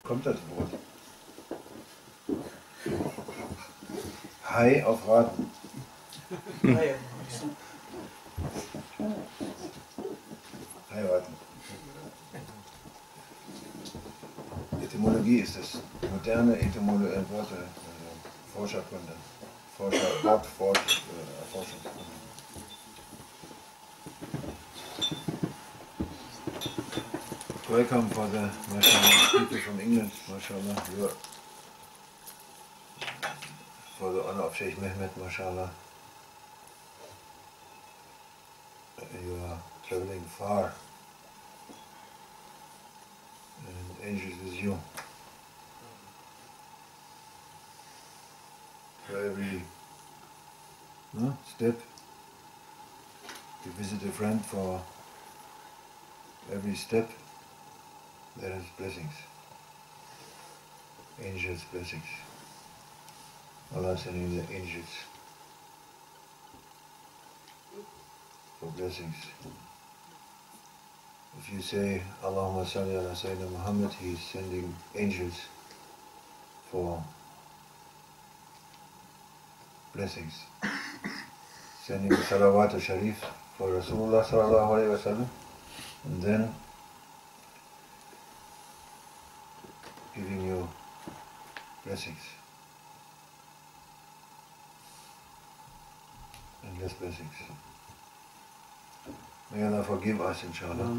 Kommt das Wort? Hai auf Raten. Heiraten. Etymologie ist das moderne Worte, Forscherkunde, Forschungskunde. Welcome for the people from England, mashallah. For the honor of Sheikh Mehmet, mashallah. You are traveling far, and angels with you. For every step, you visit a friend. For every step, there is blessings. Angels' blessings. Allah sending the angels for blessings. If you say Allahumma salli ala Sayyidina Muhammad, he is sending angels for blessings. Sending salawat al-sharif for Rasulullah sallallahu alayhi wa sallam, and then giving you blessings. Endless blessings. May Allah forgive us, inshallah.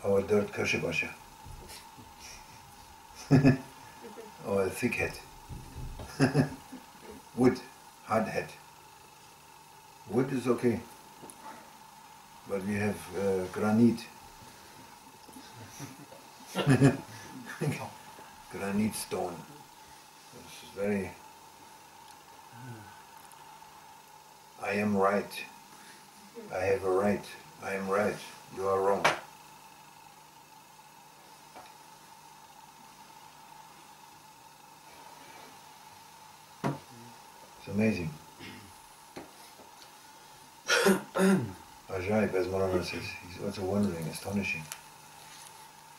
Our dirt kashabasha. Our thick head. Wood, hard head. Wood is okay. But we have granite. Granite stone. This is very... I am right. I have a right. I am right. You are wrong. It's amazing. Ajaib, as Maulana says, he's also wondering, astonishing,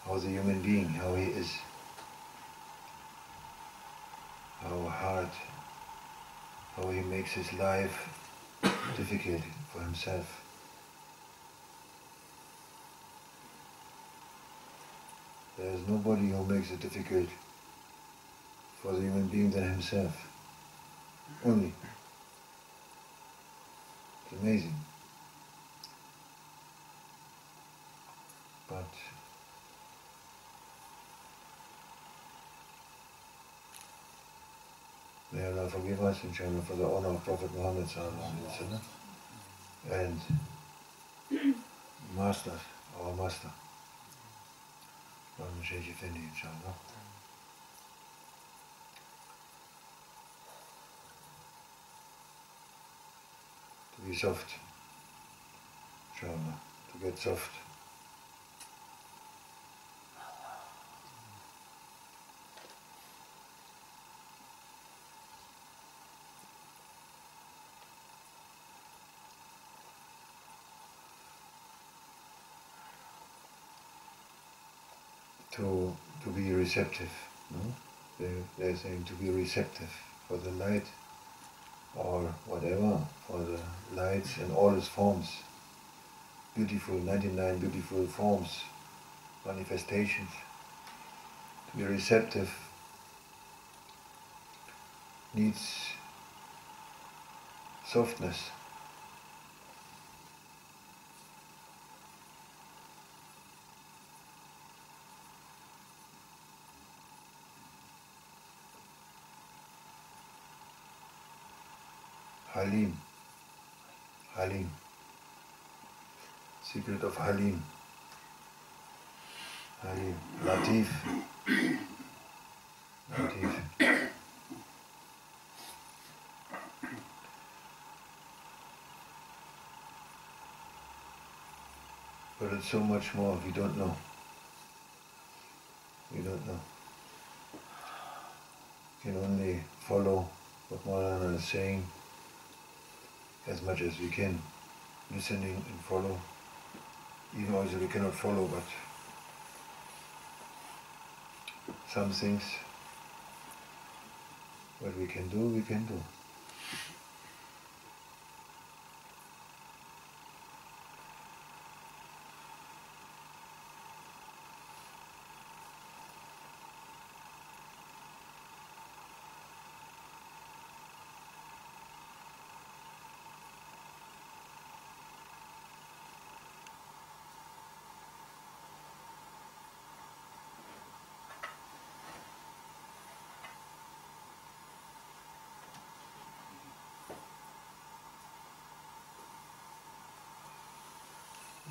how the human being, how he is, how hard, how he makes his life difficult for himself. There is nobody who makes it difficult for the human being than himself. Only. It's amazing. But may Allah forgive us, inshallah, for the honor of Prophet Muhammad sallallahu alaihi wasallam, and masters, our master, Sheikh Hassan, inshallah. To be soft, inshallah, to get soft. To be receptive, no? They're saying to be receptive for the light, or whatever, for the lights in all its forms, beautiful, 99 beautiful forms, manifestations. To be receptive needs softness. Halim. Halim. Secret of Halim. Halim. Latif. Latif. But it's so much more if you don't know. You don't know. You can only follow what Maulana is saying as much as we can, listening and follow even also we cannot follow, but some things what we can do, we can do.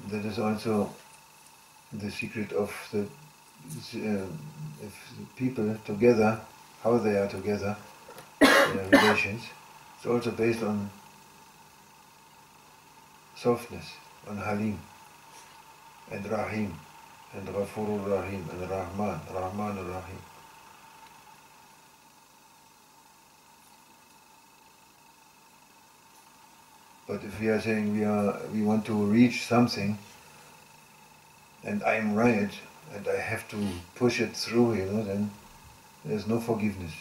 That is also the secret of the if the people together, how they are together, their relations. It's also based on softness, on Halim and Rahim and Ghafurur Rahim and Rahman Rahim. But if we are saying we want to reach something, and I'm right, and I have to push it through, then there's no forgiveness.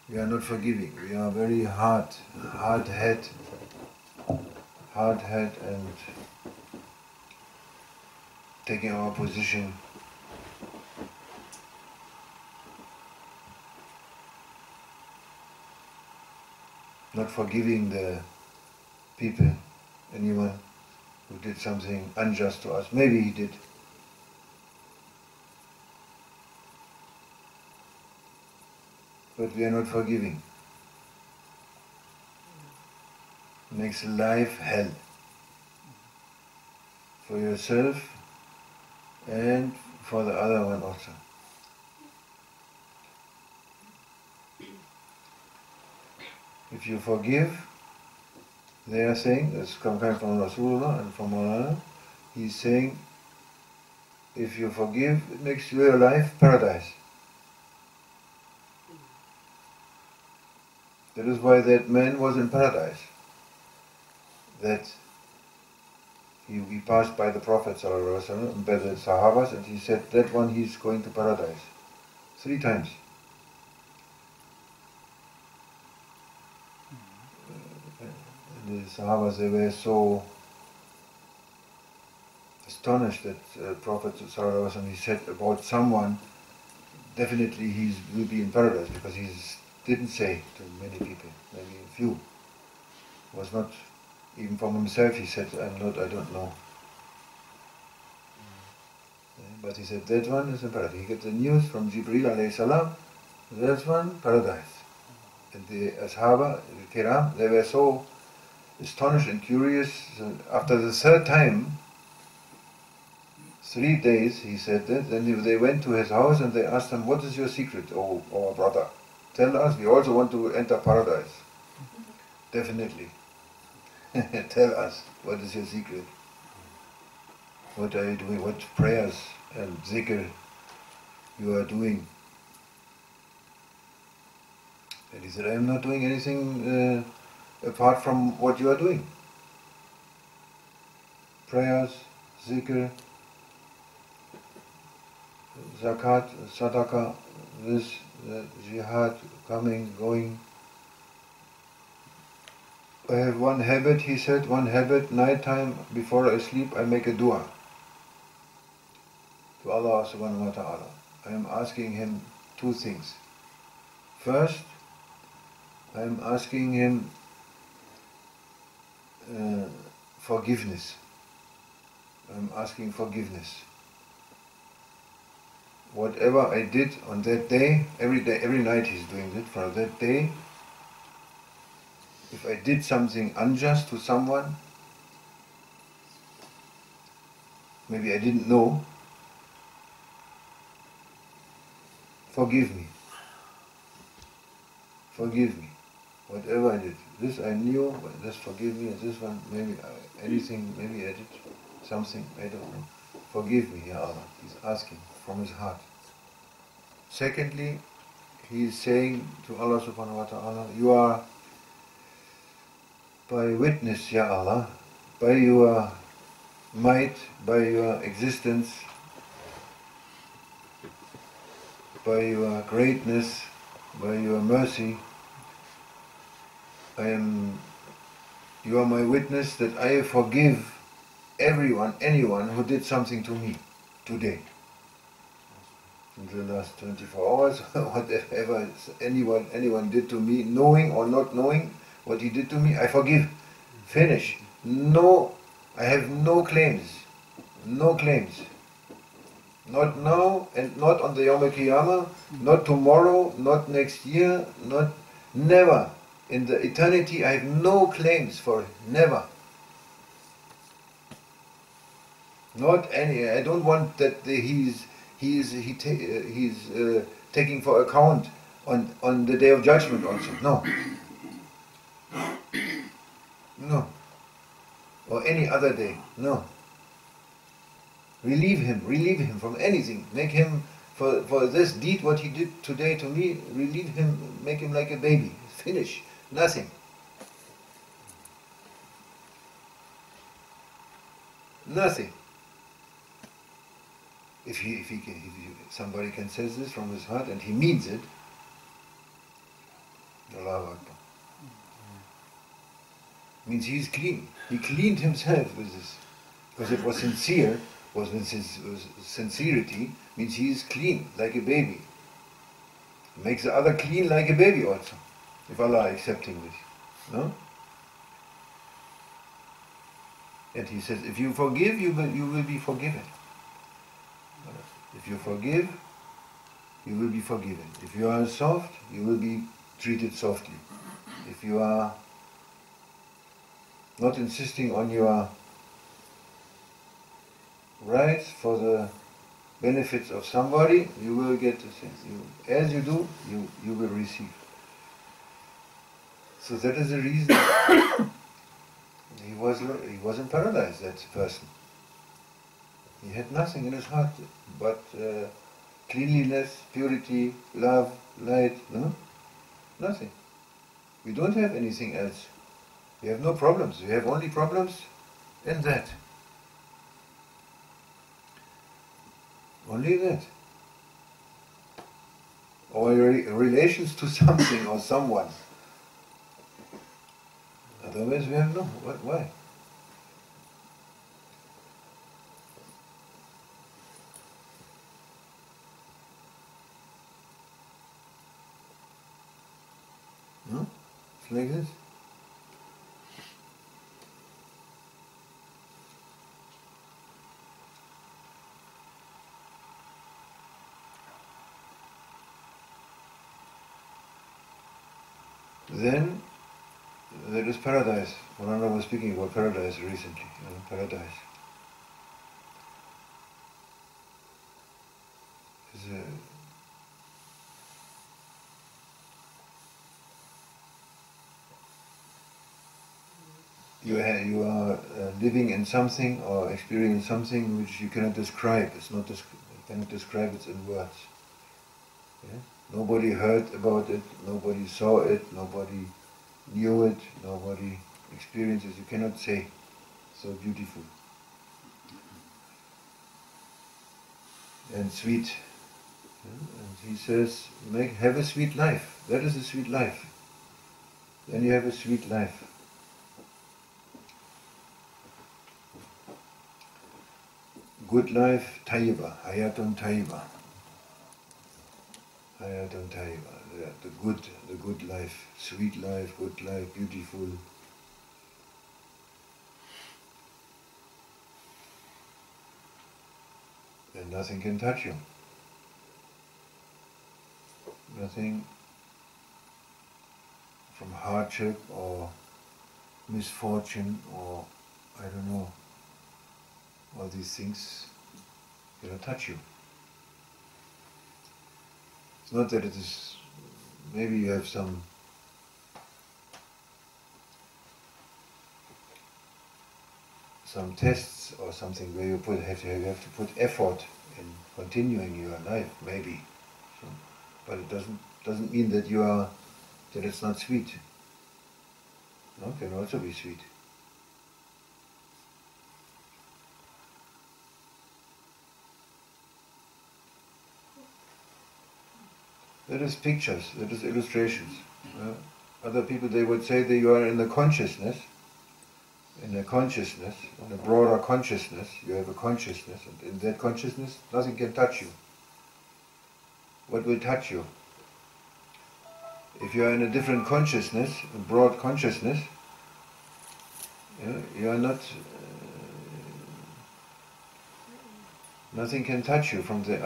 We are not forgiving. We are very hard head, and taking our position. Not forgiving the people, anyone who did something unjust to us. Maybe he did. But we are not forgiving. Makes life hell. For yourself and for the other one also. If you forgive, they are saying, this comes from Rasulullah and from Allah, he's saying, if you forgive, it makes your life paradise. That is why that man was in paradise. That he passed by the Prophet ﷺ, by the Sahabas, and he said, that one he's going to paradise. 3 times. The Sahabas, they were so astonished that Prophet ﷺ, he said about someone, definitely he will be in paradise, because he didn't say to many people, maybe a few. It was not, even from himself he said, I don't know. But he said, that one is in paradise. He got the news from Jibreel alayhi salam, that one, paradise. And the Ashaba, the Kiram, they were so astonished and curious. So after the 3rd time, 3 days, he said that, then they went to his house and they asked him, what is your secret, oh our brother? Tell us, we also want to enter paradise. Definitely. Tell us, what is your secret? What are you doing? What prayers and zikr you are doing? And he said, I am not doing anything apart from what you are doing. Prayers, zikr, zakat, sadaqah, this, jihad, coming, going. I have one habit, he said, night time before I sleep I make a dua to Allah subhanahu wa ta'ala. I am asking him 2 things. First, I am asking him forgiveness. I am asking forgiveness. Whatever I did on that day, every night he's doing it, for that day, if I did something unjust to someone, maybe I didn't know, forgive me. Forgive me. Whatever I did. This I knew, but just forgive me, and this one, maybe anything, maybe I did something, I don't know. Forgive me, Ya Allah. He's asking from his heart. Secondly, he is saying to Allah subhanahu wa ta'ala, you are by witness, Ya Allah, by your might, by your existence, by your greatness, by your mercy, you are my witness that I forgive anyone who did something to me today. In the last 24 hours, whatever anyone did to me, knowing or not knowing what he did to me, I forgive. Finish. No, I have no claims. No claims. Not now and not on the Yom Kiyama, not tomorrow, not next year, never. In the eternity I have no claims for it. Never. Not any. I don't want that he's taking for account on the day of judgment also. No. No. Or any other day. No. Relieve him from anything. Make him, for this deed, what he did today to me, relieve him, make him like a baby. Finish. Nothing. Nothing. If somebody can say this from his heart and he means it, Allahu Akbar. Means he's clean. He cleaned himself with this. Because it was sincere, was his sincerity, means he is clean, like a baby. Makes the other clean like a baby also, if Allah is accepting this. No? And he says, if you forgive, you will be forgiven. If you forgive, you will be forgiven. If you are soft, you will be treated softly. If you are not insisting on your rights for the benefits of somebody, you will get the things. As you do, you will receive. So that is the reason he was in paradise, that person. He had nothing in his heart but cleanliness, purity, love, light, no? Nothing. We don't have anything else. We have no problems. We have only problems in that. Only that. Or relations to something or someone. Otherwise we have no. Why? No? It's like this. Then there is paradise. Manana was speaking about paradise recently. Paradise is you are living in something or experiencing something which you cannot describe. It's not you cannot describe it in words. Yeah? Nobody heard about it, nobody saw it, nobody knew it, nobody experienced it. You cannot say. So beautiful. And sweet. Yeah? And he says, have a sweet life. That is a sweet life. Then you have a sweet life. Good life, tayyiba, hayatun tayyiba. Hayatun tayyiba, the good life, sweet life, good life, beautiful. And nothing can touch you. Nothing from hardship or misfortune or, I don't know, all these things cannot touch you. It's not that it is, maybe you have some tests or something where you have to put effort in continuing your life, maybe. So, but it doesn't mean that that it's not sweet. No, it can also be sweet. That is pictures, that is illustrations. Other people, they would say that you are in the consciousness, in a consciousness, in a broader consciousness. You have a consciousness, and in that consciousness, nothing can touch you. What will touch you? If you are in a different consciousness, a broad consciousness, you are not. Nothing can touch you from the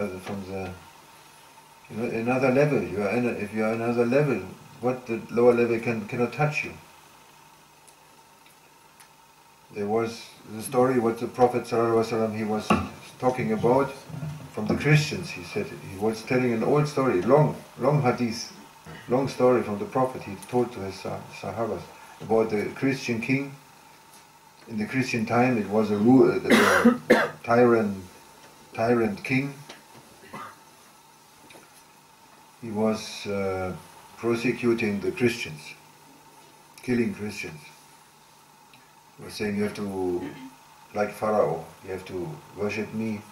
another level. If you are another level, what the lower level cannot touch you. There was the story what the Prophet ﷺ, he was talking about from the Christians. He said he was telling an old story, long hadith, long story from the Prophet. He told to his Sahabas about the Christian king. In the Christian time, it was a tyrant king. He was prosecuting the Christians, killing Christians. He was saying, you have to, like Pharaoh, you have to worship me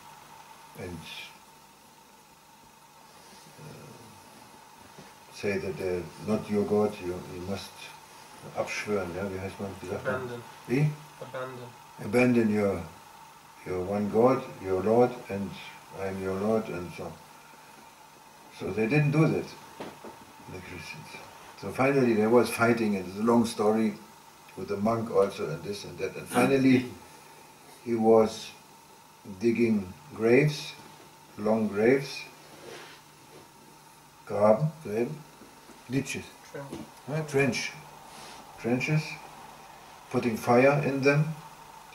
and say that not your God, you must abschwören, ja, wie heißt man gesagt? Abandon. Wie? Abandon your one God, your Lord, and I am your Lord, and so. So they didn't do that, the Christians. So finally there was fighting, and it's a long story with the monk also, and this and that. And finally he was digging graves, long graves, graben, ditches, trenches, putting fire in them,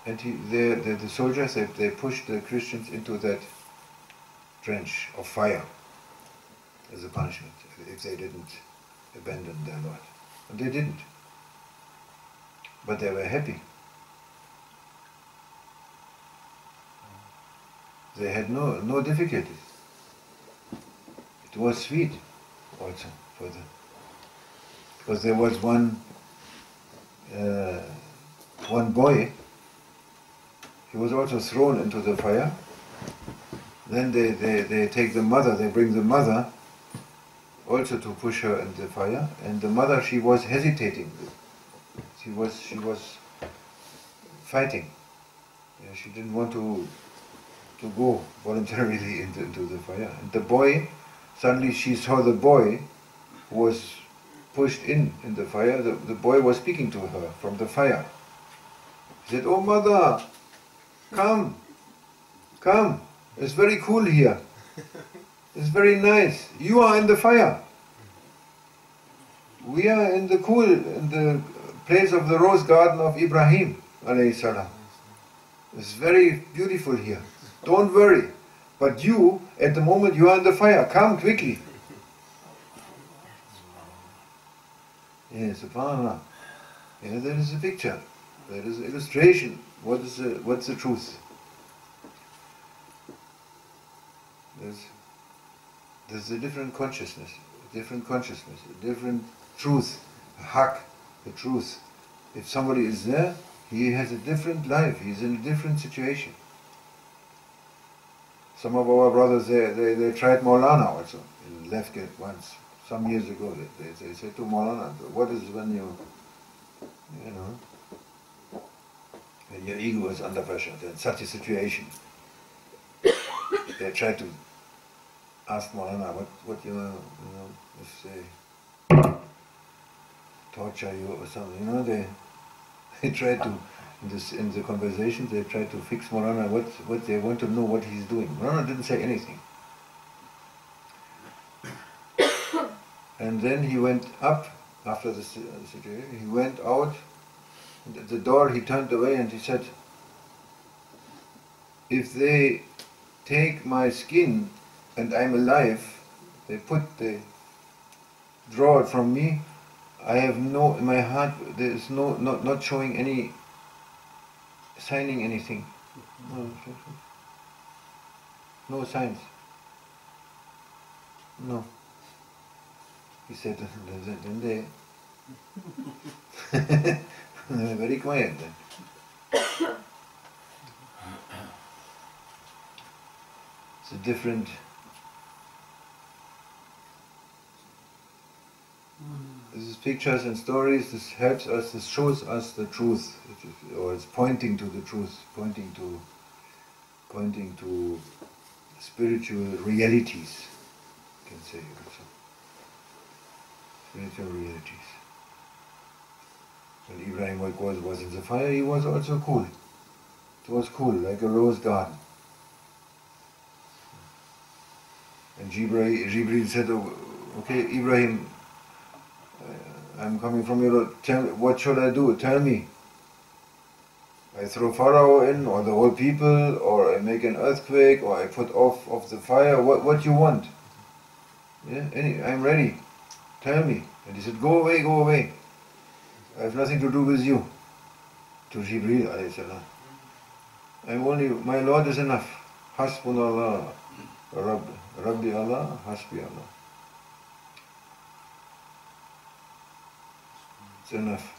and the soldiers, they pushed the Christians into that trench of fire as a punishment if they didn't abandon their Lord. And they didn't. But they were happy. They had no difficulties. It was sweet also for them. Because there was one boy, he was also thrown into the fire. Then they take the mother, they bring the mother also to push her in the fire, and the mother, she was hesitating. She was fighting. Yeah, she didn't want to go voluntarily into the fire. And the boy, suddenly she saw the boy who was pushed in the fire. The boy was speaking to her from the fire. He said, "Oh mother, come, it's very cool here. It's very nice. You are in the fire. We are in the place of the rose garden of Ibrahim alayhi salam. It's very beautiful here. Don't worry. But you, at the moment you are in the fire, come quickly." Yeah, subhanAllah. Yeah, there is a picture. There is an illustration. What's the truth? There's a different consciousness, a different truth, a haq, the truth. If somebody is there, he has a different life, he's in a different situation. Some of our brothers, they tried Maulana also, in Lefke once, some years ago. They said to Maulana, what is when when your ego is under pressure, in such a situation. They tried to ask Maulana, what if they torture you or something, they tried to, in the conversation, they tried to fix Maulana, what they want to know what he's doing. Maulana didn't say anything. And then he went up, after the situation, he went out, and at the door he turned away and he said, if they take my skin and I'm alive, they draw it from me, I have in my heart, there is not showing any, signing anything. No signs. No. He said, then they were very quiet then. It's a different pictures and stories, this helps us, this shows us the truth, or it's pointing to the truth, pointing to spiritual realities, you can say also. Spiritual realities. When Ibrahim was in the fire, he was also cool. It was cool, like a rose garden. And Jibreel said, "Oh, okay, Ibrahim, I'm coming from you, what should I do? Tell me. I throw Pharaoh in, or the whole people, or I make an earthquake, or I put off the fire, what you want? Yeah, I'm ready. Tell me." And he said, go away. I have nothing to do with you. To Jibreel alayhi salam. My Lord is enough. Hasbunallah, Rabbi Allah, Hasbi Allah. It's enough.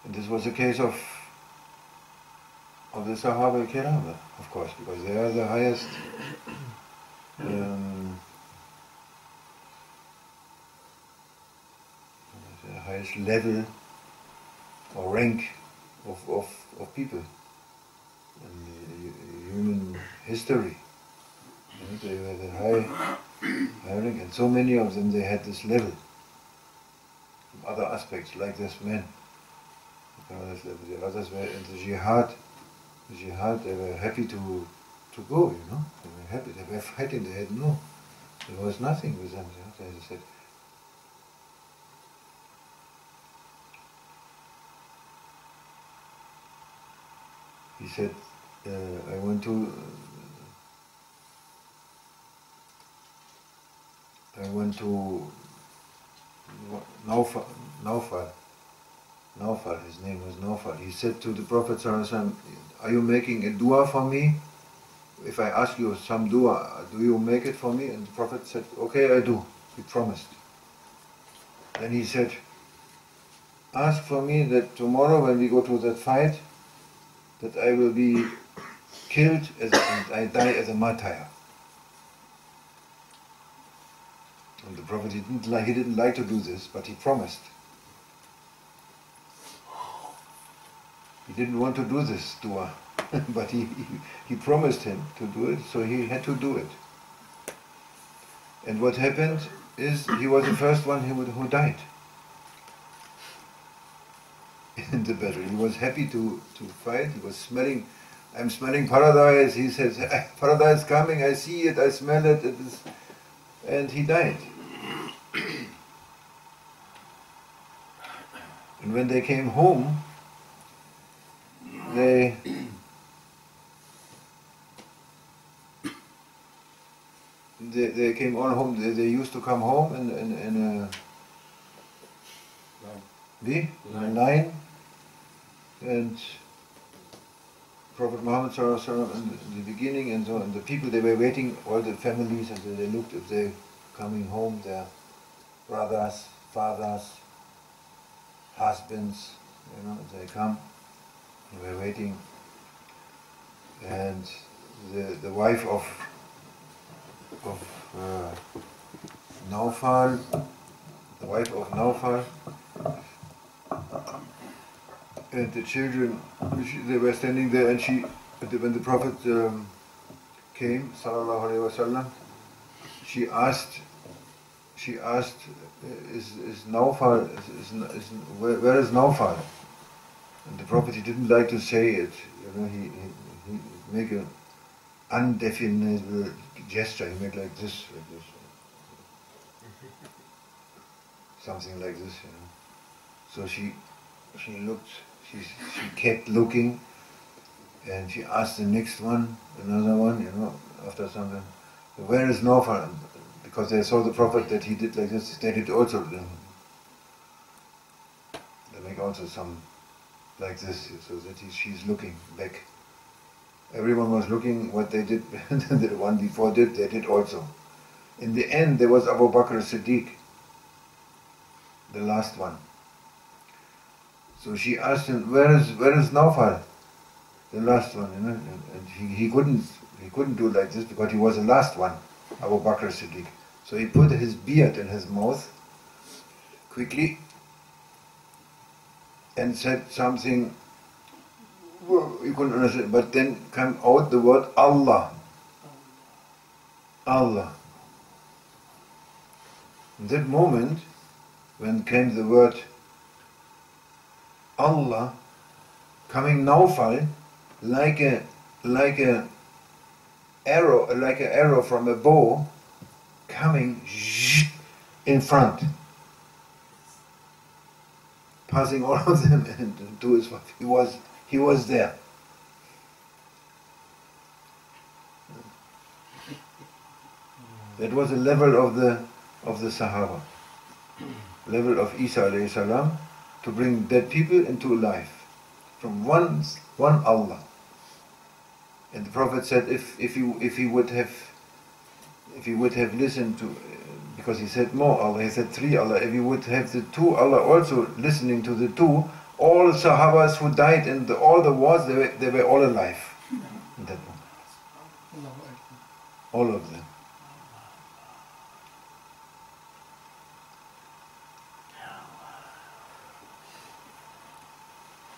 And this was the case of the Sahaba al-Kiram, of course, because they are the highest level or rank of people in human history. They were the high rank, and so many of them, they had this level. From other aspects, like this man. The others were in the jihad. They were happy to go, They were happy, they were fighting, there was nothing with them, They said, he said, I went to Naufal, his name was Naufal. He said to the Prophet ﷺ, are you making a dua for me? If I ask you some dua, do you make it for me? And the Prophet said, okay, I do. He promised. Then he said, ask for me that tomorrow when we go to that fight, that I will be killed and I die as a martyr. And the Prophet, he didn't like to do this, but he promised. He didn't want to do this dua, but he promised him to do it, so he had to do it. And what happened is, he was the first one who died in the battle. He was happy to fight. He was smelling, I'm smelling paradise. He says, paradise coming, I see it, I smell it, and he died. And when they came home, they came all home. They used to come home in a line, and Prophet Muhammad in the beginning, and so, and the people, they were waiting, all the families, and they looked if they coming home, their brothers, fathers, husbands, they come. We were waiting, and the wife of Naufal, and the children, they were standing there, and when the Prophet came, sallallahu alaihi wasallam, she asked, is Naufal, where is Naufal? And the Prophet, he didn't like to say it, he made an undefinable gesture, he made like this, something like this, So she looked, she kept looking, and she asked the next one, another one, after something, where is Naufal? Because they saw the Prophet that he did like this, they did also, they make also some like this, so that she's looking back. Everyone was looking what they did, the one before did, they did also. In the end, there was Abu Bakr as-Siddiq, the last one. So she asked him, where is Naufal, the last one, you know? And he couldn't do like this because he was the last one, Abu Bakr Siddiq. So he put his beard in his mouth quickly and said something, well, you couldn't understand, but then came out the word Allah. Allah. In that moment, when came the word Allah, coming Naufal, like a arrow from a bow, coming in front, passing all of them and to his wife. He was there. That was the level of the Sahaba, level of Isa alayhi salam, to bring dead people into life from one Allah. And the Prophet said, if he would have listened to, because he said more Allah, he said three Allah. If he would have the two Allah also listening to the two, all the Sahabas who died in all the wars, they were all alive in that moment. All of them.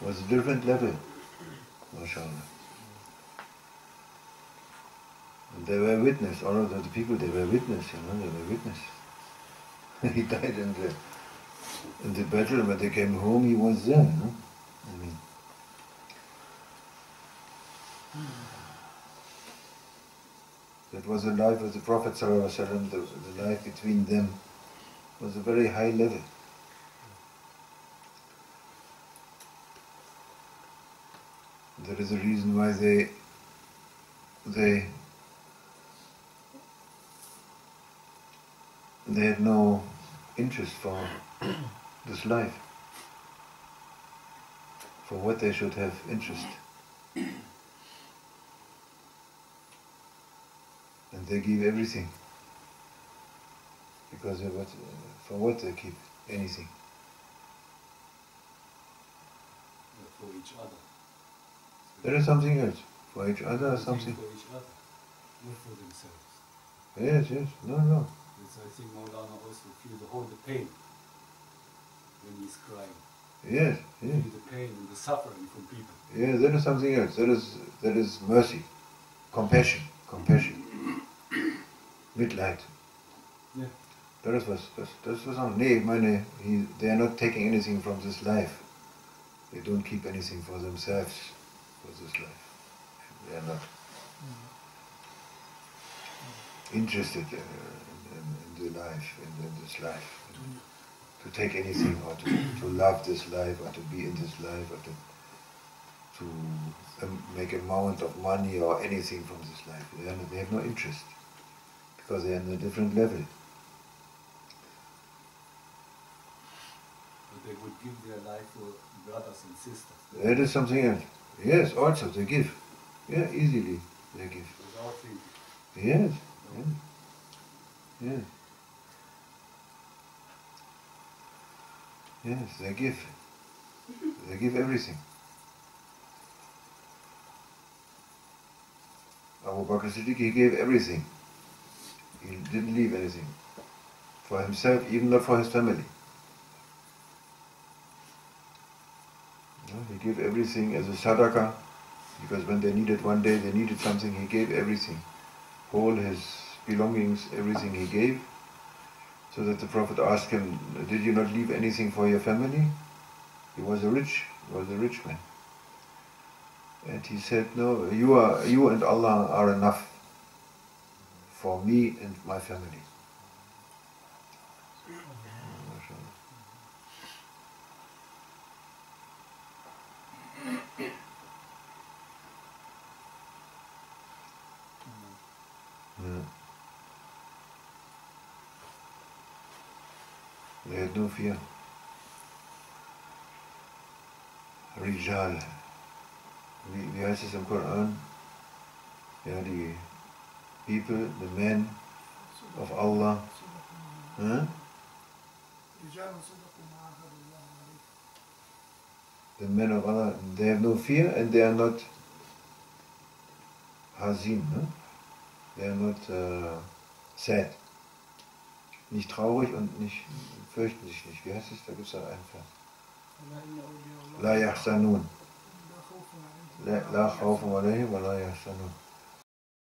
It was a different level, mashallah. And they were witness, all of the people, they were witness, you know, they were witness. He died in the battle, when they came home, he was there, you know. I mean, that was the life of the Prophet ﷺ, the life between them was a very high level. That is the reason why they had no interest for this life, for what they should have interest. And they give everything, because for what they keep anything? For each other. There is something else. For each other or something? For each other, not for themselves. Yes, no. It's, I think Maulana also feel the pain when he's crying. Yes. Feel the pain and the suffering from people. Yeah, that is something else. That is mercy, compassion, Mitleid. Yeah. Das ist was anderes. Nee, ich meine, they are not taking anything from this life. They don't keep anything for themselves for this life. They are not interested in the life, in this life. To take anything, or to love this life, or to be in this life, or to make an amount of money or anything from this life. They have no interest, because they are on a different level. But they would give their life for brothers and sisters. That is something else. Yes, also they give. Yeah, easily they give. Without thinking. Yes. Yes, they give. They give everything. Abu Bakr Siddiq, he gave everything. He didn't leave anything for himself, even not for his family. No, he gave everything as a sadaqah, because when they needed one day, they needed something, he gave everything. All his belongings, everything he gave. So that the Prophet asked him, did you not leave anything for your family? He was a rich man. And he said, no, you and Allah are enough for me and my family. They had no fear. Rijal. Wie heißt es im Koran? Ja, die people, the men of Allah. Huh? the men of Allah, they have no fear and they are not hazin, ne? They are not sad. Nicht traurig und nicht, fürchten sich nicht. Wie heißt es? Da gibt es auch einen Vers. La yahsanun. La khawfun alayhim wa la yahsanun.